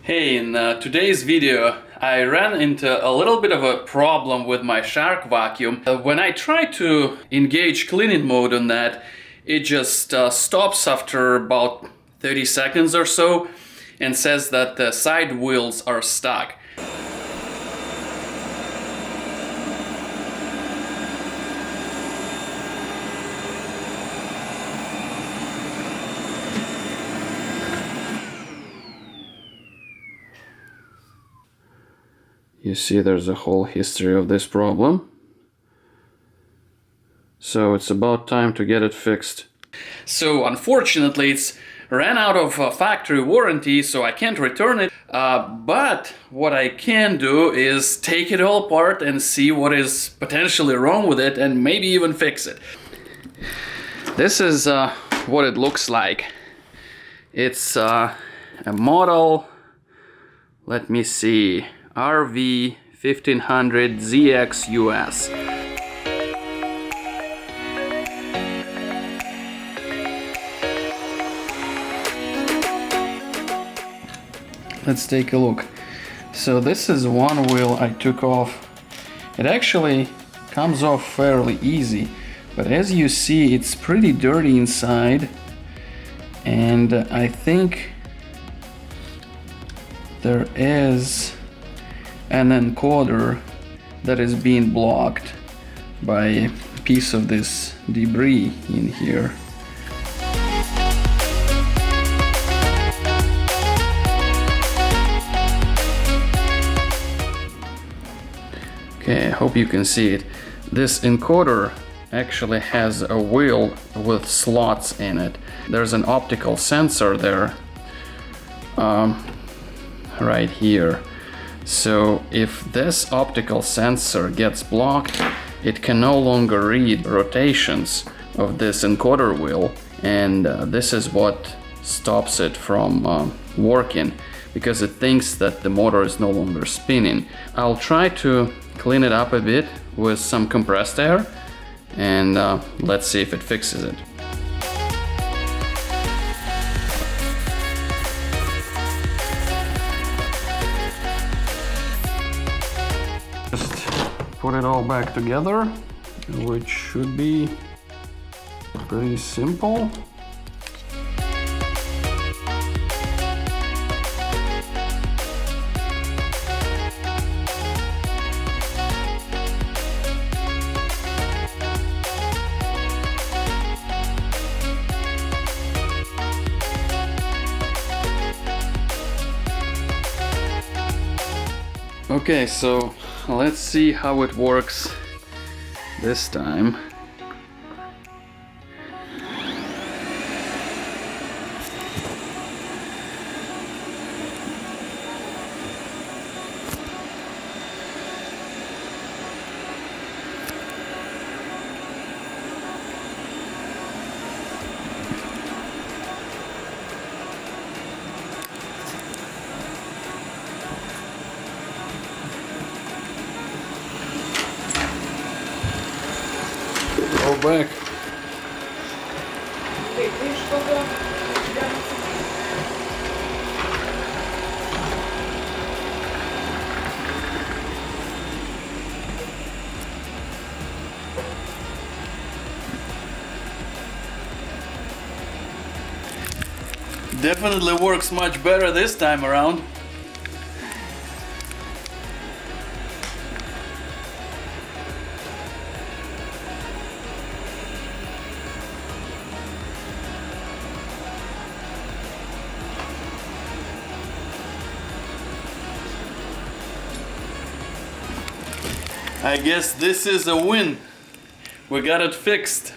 Hey, in today's video I ran into a little bit of a problem with my Shark vacuum. When I try to engage cleaning mode on that, it just stops after about 30 seconds or so and says that the side wheels are stuck. You see there's a whole history of this problem. So it's about time to get it fixed. So unfortunately it's ran out of factory warranty, so I can't return it. But what I can do is take it all apart and see what is potentially wrong with it and maybe even fix it. This is what it looks like. It's a model, let me see, RV1500ZXUS. Let's take a look. So this is one wheel I took off. It actually comes off fairly easy, but as you see it's pretty dirty inside, and I think there is an encoder that is being blocked by a piece of this debris in here. Okay, I hope you can see it. This encoder actually has a wheel with slots in it. There's an optical sensor there, right here. So if this optical sensor gets blocked, it can no longer read rotations of this encoder wheel, and this is what stops it from working, because it thinks that the motor is no longer spinning. I'll try to clean it up a bit with some compressed air, and let's see if it fixes it. Just put it all back together, which should be pretty simple. Okay, so let's see how it works this time. Go back. Definitely works much better this time around. I guess this is a win. We got it fixed.